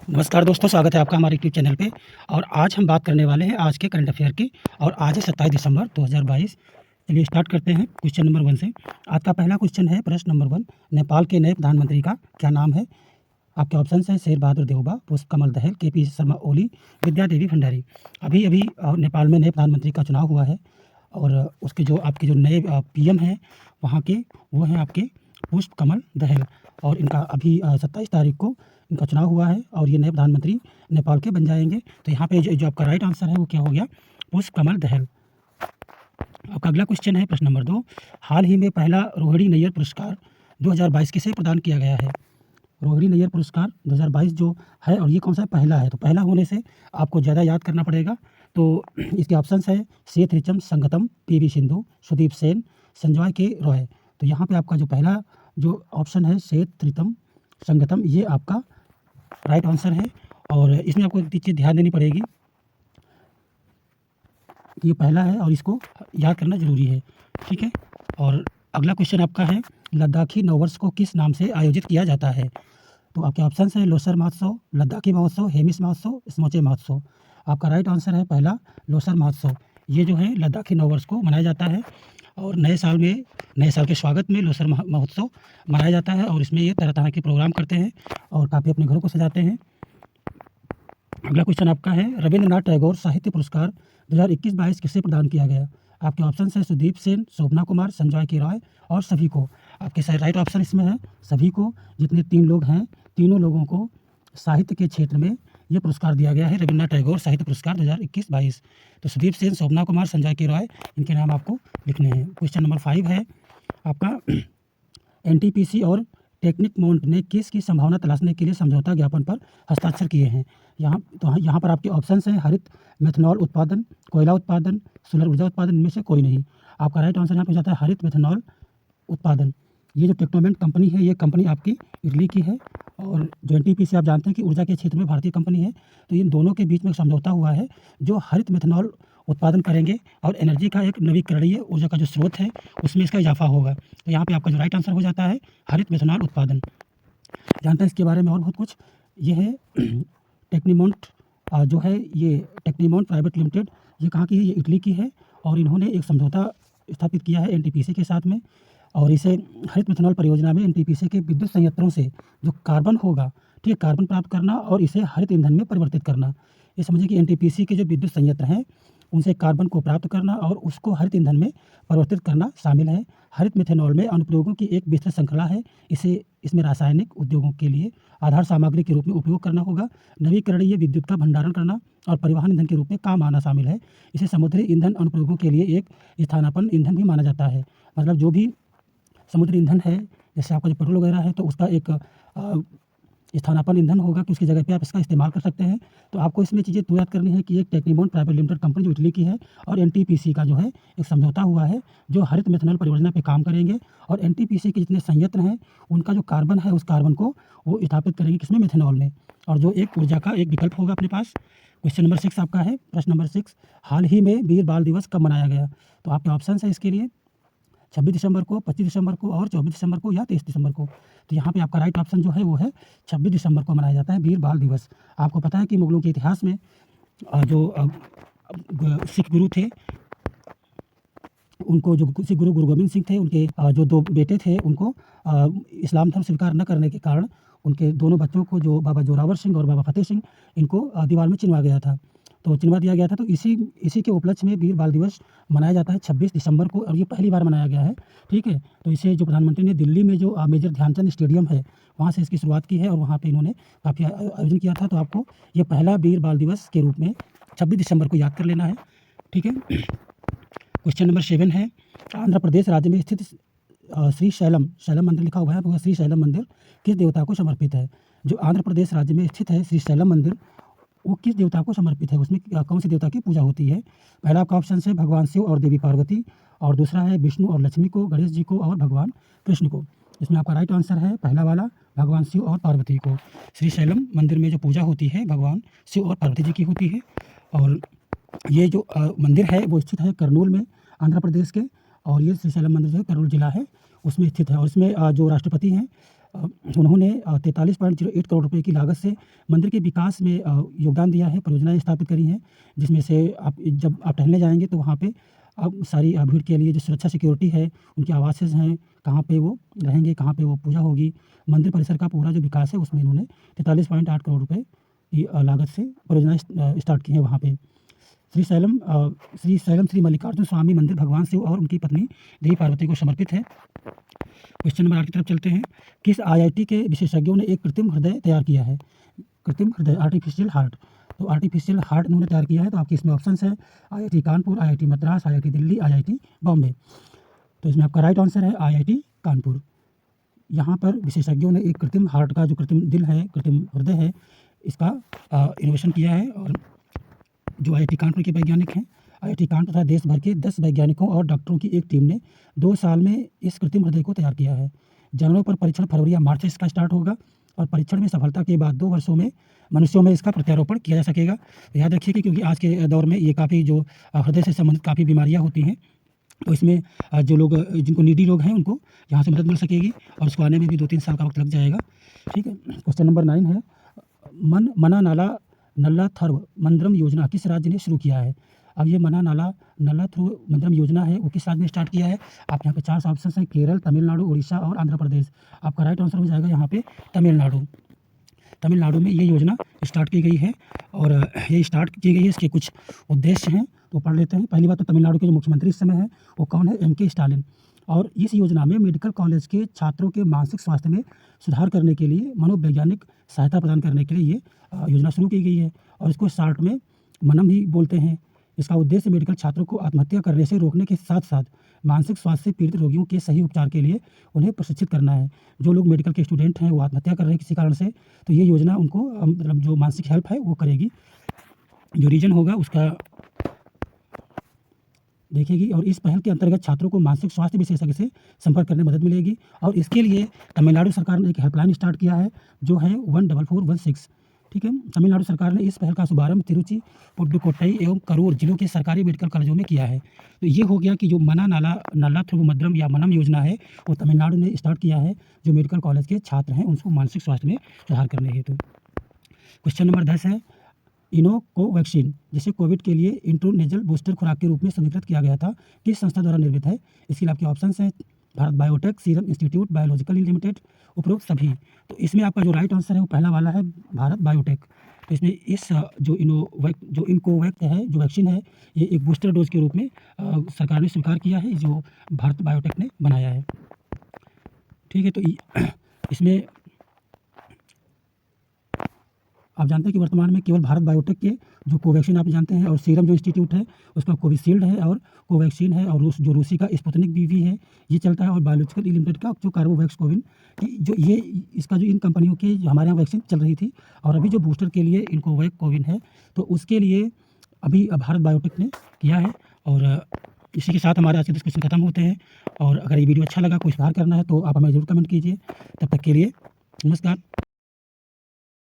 नमस्कार दोस्तों, स्वागत है आपका हमारे यूट्यूब चैनल पे। और आज हम बात करने वाले हैं आज के करंट अफेयर की। और आज है 27 दिसंबर 2022। चलिए स्टार्ट करते हैं क्वेश्चन नंबर 1 से। आज का पहला क्वेश्चन है, प्रश्न नंबर 1, नेपाल के नए प्रधानमंत्री का क्या नाम है? आपके ऑप्शंस हैं शेर बहादुर देउबा, पुष्पकमल दहल, केपी शर्मा ओली, विद्या देवी भंडारी। अभी अभी नेपाल में नए प्रधानमंत्री का चुनाव हुआ है और उसके जो आपके जो नए पीएम हैं वहाँ के, वो हैं आपके पुष्पकमल दहल। और इनका अभी 27 तारीख को इनका चुनाव हुआ है और ये नए प्रधानमंत्री नेपाल के बन जाएंगे। तो यहाँ पे जो आपका राइट आंसर है वो क्या हो गया? पुष्पकमल दहल। आपका अगला क्वेश्चन है, प्रश्न नंबर 2, हाल ही में पहला रोहिणी नैयर पुरस्कार 2022 किसे प्रदान किया गया है? रोहिणी नैयर पुरस्कार 2022 जो है, और ये कौन सा पहला है, तो पहला होने से आपको ज़्यादा याद करना पड़ेगा। तो इसके ऑप्शंस है सेठ रिचम संगतम, पीवी सिंधु, सुदीप सेन, संजय के रॉय। तो यहाँ पे आपका जो पहला जो ऑप्शन है सेठ रितम संगतम, ये आपका राइट आंसर है। और इसमें आपको एक चीज़ ध्यान देनी पड़ेगी, ये पहला है और इसको याद करना ज़रूरी है, ठीक है। और अगला क्वेश्चन आपका है, लद्दाखी नववर्ष को किस नाम से आयोजित किया जाता है? तो आपके ऑप्शंस हैं लोसर महोत्सव, लद्दाखी महोत्सव, हेमिस महोत्सव, स्मोचे महोत्सव। आपका राइट आंसर है पहला, लोसर महोत्सव। ये जो है लद्दाखी नववर्ष को मनाया जाता है और नए साल के स्वागत में लोसर महोत्सव मनाया जाता है। और इसमें ये तरह तरह के प्रोग्राम करते हैं और काफ़ी अपने घरों को सजाते हैं। अगला क्वेश्चन आपका है, रविंद्रनाथ टैगोर साहित्य पुरस्कार 2021-22 किसे प्रदान किया गया? आपके ऑप्शन है सुदीप सेन, शोभना कुमार, संजय के रॉय और सभी को। आपके सही राइट ऑप्शन इसमें है सभी को। जितने 3 लोग हैं, तीनों लोगों को साहित्य के क्षेत्र में ये पुरस्कार दिया गया है, रविंद्रनाथ टैगोर साहित्य पुरस्कार 2021-22। तो सुदीप सेन, शोभना कुमार, संजय के रॉय, इनके नाम आपको लिखने हैं। क्वेश्चन नंबर 5 है आपका, एनटीपीसी और टेक्निकमोंट ने किस की संभावना तलाशने के लिए समझौता ज्ञापन पर हस्ताक्षर किए हैं? यहाँ पर आपके ऑप्शंस हैं हरित मेथनॉल उत्पादन, कोयला उत्पादन, सोलर ऊर्जा उत्पादन, इनमें से कोई नहीं। आपका राइट आंसर यहाँ पे हो जाता है हरित मेथनॉल उत्पादन। ये जो टेक्नोमेंट कंपनी है, ये कंपनी आपकी इटली की है। और जो एनटीपीसी आप जानते हैं कि ऊर्जा के क्षेत्र में भारतीय कंपनी है। तो इन दोनों के बीच में समझौता हुआ है जो हरित मेथनॉल उत्पादन करेंगे और एनर्जी का एक नवीकरणीय ऊर्जा का जो स्रोत है उसमें इसका इजाफा होगा। तो यहाँ पे आपका जो राइट आंसर हो जाता है हरित मेथनॉल उत्पादन। जानते हैं इसके बारे में और बहुत कुछ। ये है टेक्नीमोंट, जो है ये टेक्नीमोंट प्राइवेट लिमिटेड, ये कहाँ की है? ये इटली की है। और इन्होंने एक समझौता स्थापित किया है एनटीपीसी के साथ में। और इसे हरित मेथनॉल परियोजना में एनटीपीसी के विद्युत संयंत्रों से जो कार्बन होगा, ठीक है, कार्बन प्राप्त करना और इसे हरित ईंधन में परिवर्तित करना। ये समझिए कि एनटीपीसी के जो विद्युत संयंत्र हैं उनसे कार्बन को प्राप्त करना और उसको हरित ईंधन में परिवर्तित करना शामिल है। हरित मेथनॉल में अनुप्रयोगों की एक विस्तृत श्रृंखला है। इसमें रासायनिक उद्योगों के लिए आधार सामग्री के रूप में उपयोग करना होगा, नवीकरणीय विद्युत का भंडारण करना और परिवहन ईंधन के रूप में काम आना शामिल है। इसे समुद्री ईंधन अनुप्रयोगों के लिए एक स्थानापन्न ईंधन भी माना जाता है। मतलब जो भी समुद्री ईंधन है, जैसे आपका जो पेट्रोल वगैरह है, तो उसका एक स्थानापन्न ईंधन होगा कि उसकी जगह पे आप इसका इस्तेमाल कर सकते हैं। तो आपको इसमें चीज़ें 2 याद करनी है कि एक टेक्नीमोंट प्राइवेट लिमिटेड कंपनी जो इटली की है और एनटीपीसी का जो है एक समझौता हुआ है जो हरित मेथनॉल परियोजना पे काम करेंगे। और एनटीपीसी के जितने संयंत्र हैं उनका जो कार्बन है उस कार्बन को वो स्थापित करेंगे किसमें? मेथनॉल में। और जो एक ऊर्जा का एक विकल्प होगा अपने पास। क्वेश्चन नंबर 6 आपका है, प्रश्न नंबर 6, हाल ही में वीर बाल दिवस कब मनाया गया? तो आपके ऑप्शन है इसके लिए 26 दिसंबर को, 25 दिसंबर को और 24 दिसंबर को या 23 दिसंबर को। तो यहाँ पे आपका राइट ऑप्शन जो है वो है 26 दिसंबर को मनाया जाता है वीर बाल दिवस। आपको पता है कि मुगलों के इतिहास में जो सिख गुरु थे, उनको जो सिख गुरु गुरु गोबिंद सिंह थे, उनके जो 2 बेटे थे, उनको इस्लाम धर्म स्वीकार न करने के कारण उनके दोनों बच्चों को, जो बाबा जोरावर सिंह और बाबा फतेह सिंह, इनको दीवार में चिनवा गया था। तो चिनवा दिया गया था। तो इसी के उपलक्ष्य में वीर बाल दिवस मनाया जाता है 26 दिसंबर को और ये पहली बार मनाया गया है, ठीक है। तो इसे जो प्रधानमंत्री ने दिल्ली में जो मेजर ध्यानचंद स्टेडियम है वहाँ से इसकी शुरुआत की है और वहाँ पे इन्होंने काफ़ी आयोजन किया था। तो आपको ये पहला वीर बाल दिवस के रूप में 26 दिसंबर को याद कर लेना है, ठीक है। क्वेश्चन नंबर 7 है, आंध्र प्रदेश राज्य में स्थित श्री शैलम मंदिर लिखा हुआ है, वो श्री शैलम मंदिर किस देवता को समर्पित है? जो आंध्र प्रदेश राज्य में स्थित है श्री शैलम मंदिर, वो किस देवता को समर्पित है? उसमें कौन सी देवता की पूजा होती है? पहला आपका ऑप्शन है भगवान शिव और देवी पार्वती, और दूसरा है विष्णु और लक्ष्मी को, गणेश जी को और भगवान कृष्ण को। इसमें आपका राइट आंसर है पहला वाला, भगवान शिव और पार्वती को। श्री शैलम मंदिर में जो पूजा होती है भगवान शिव और पार्वती जी की होती है। और ये जो मंदिर है वो स्थित है कर्नूल में, आंध्र प्रदेश के। और ये श्री शैलम मंदिर जो है कर्नूल जिला है उसमें स्थित है। और इसमें जो राष्ट्रपति हैं उन्होंने 43.08 करोड़ रुपए की लागत से मंदिर के विकास में योगदान दिया है, परियोजनाएँ स्थापित करी हैं, जिसमें से आप जब आप टहलने जाएँगे तो वहाँ पे आप सारी भीड़ के लिए जो सुरक्षा सिक्योरिटी है, उनके आवासेज़ हैं, कहाँ पे वो रहेंगे, कहाँ पे वो पूजा होगी, मंदिर परिसर का पूरा जो विकास है उसमें इन्होंने 43.8 करोड़ रुपए की लागत से परियोजनाएँ स्टार्ट की हैं वहाँ पे। श्री शैलम श्री मल्लिकार्जुन स्वामी मंदिर भगवान शिव और उनकी पत्नी देवी पार्वती को समर्पित है। क्वेश्चन नंबर 8 की तरफ चलते हैं। किस आईआईटी के विशेषज्ञों ने एक कृत्रिम हृदय तैयार किया है? कृत्रिम हृदय, आर्टिफिशियल हार्ट। तो आर्टिफिशियल हार्ट इन्होंने तैयार किया है। तो आपके इसमें ऑप्शंस है IIT Kanpur, IIT Madras, IIT Delhi, IIT Bombay. तो इसमें आपका राइट आंसर है आईआईटी कानपुर। यहाँ पर विशेषज्ञों ने एक कृत्रिम हार्ट का जो कृत्रिम दिल है, कृत्रिम हृदय है, इसका इनोवेशन किया है। और जो आईआईटी कानपुर के वैज्ञानिक हैं, आईआईटी कानपुर तथा देश भर के 10 वैज्ञानिकों और डॉक्टरों की एक टीम ने 2 साल में इस कृत्रिम हृदय को तैयार किया है। जानवरों पर परीक्षण फरवरी या मार्च से इसका स्टार्ट होगा और परीक्षण में सफलता के बाद 2 वर्षों में मनुष्यों में इसका प्रत्यारोपण किया जा सकेगा। तो याद रखिए कि क्योंकि आज के दौर में ये काफ़ी जो हृदय से संबंधित काफ़ी बीमारियाँ होती हैं, तो इसमें जो लोग जिनको नीडी लोग हैं उनको यहाँ से मदद मिल सकेगी और उसको आने में भी 2-3 साल का वक्त लग जाएगा। ठीक है। क्वेश्चन नंबर 9 है मना नाला नल्ला थर्व मंद्रम योजना किस राज्य ने शुरू किया है? अब ये मना नाला नल्ला थ्रू मंद्रम योजना है वो किस राज्य ने स्टार्ट किया है? आप यहाँ पे 4 ऑप्शन हैं केरल, तमिलनाडु, उड़ीसा और आंध्र प्रदेश। आपका राइट आंसर हो जाएगा यहाँ पे तमिलनाडु। तमिलनाडु में ये योजना स्टार्ट की गई है और ये स्टार्ट की गई है, इसके कुछ उद्देश्य हैं तो पढ़ लेते हैं। पहली बात तो तमिलनाडु के जो मुख्यमंत्री इस समय हैं वो कौन है? एम.के. स्टालिन। और इस योजना में मेडिकल कॉलेज के छात्रों के मानसिक स्वास्थ्य में सुधार करने के लिए मनोवैज्ञानिक सहायता प्रदान करने के लिए ये योजना शुरू की गई है और इसको शॉर्ट में मनम ही बोलते हैं। इसका उद्देश्य मेडिकल छात्रों को आत्महत्या करने से रोकने के साथ साथ मानसिक स्वास्थ्य से पीड़ित रोगियों के सही उपचार के लिए उन्हें प्रशिक्षित करना है। जो लोग मेडिकल के स्टूडेंट हैं वो आत्महत्या कर रहे हैं किसी कारण से, तो ये योजना उनको मतलब जो मानसिक हेल्प है वो करेगी, जो रीजन होगा उसका देखेगी। और इस पहल के अंतर्गत छात्रों को मानसिक स्वास्थ्य विशेषज्ञ से संपर्क करने में मदद मिलेगी और इसके लिए तमिलनाडु सरकार ने एक हेल्पलाइन स्टार्ट किया है जो है 14416। ठीक है। तमिलनाडु सरकार ने इस पहल का शुभारंभ तिरुचि, पुडुकोट्टई एवं करूर जिलों के सरकारी मेडिकल कॉलेजों में किया है। तो ये हो गया कि जो मना नाला नल्ला थ्रू मद्रम या मनम योजना है वो तमिलनाडु ने स्टार्ट किया है, जो मेडिकल कॉलेज के छात्र हैं उनको मानसिक स्वास्थ्य में सुधार करने हेतु। क्वेश्चन नंबर 10 है इनो कोवैक्सीन जिसे कोविड के लिए इंट्रोनेजल बूस्टर खुराक के रूप में स्वीकृत किया गया था किस संस्था द्वारा निर्मित है? इसके लिए आपके ऑप्शन हैं Bharat biotech, serum institute biological limited, उपरोक्त सभी। तो इसमें आपका जो राइट आंसर है वो पहला वाला है भारत बायोटेक। तो इसमें इस जो इनकोवैक्स है जो वैक्सीन है ये एक बूस्टर डोज के रूप में सरकार ने स्वीकार किया है, जो भारत बायोटेक ने बनाया है। ठीक है। तो इसमें आप जानते हैं कि वर्तमान में केवल भारत बायोटेक के जो कोवैक्सीन आप जानते हैं और सीरम जो इंस्टीट्यूट है उसका कोविशील्ड है और कोवैक्सीन है और रूसी का स्पुतनिक भी है, ये चलता है। और बायोलॉजिकल लिमिटेड का जो कार्बोवैक्स कोविन जो ये इसका जो इन कंपनियों की हमारे यहाँ वैक्सीन चल रही थी और अभी जो बूस्टर के लिए इनकोवैक्स कोविन है तो उसके लिए अभी भारत बायोटेक ने किया है। और इसी के साथ हमारे आज के डिस्कशन खत्म होते हैं। और अगर ये वीडियो अच्छा लगा, कोई सुधार करना है तो आप हमें ज़रूर कमेंट कीजिए। तब तक के लिए नमस्कार।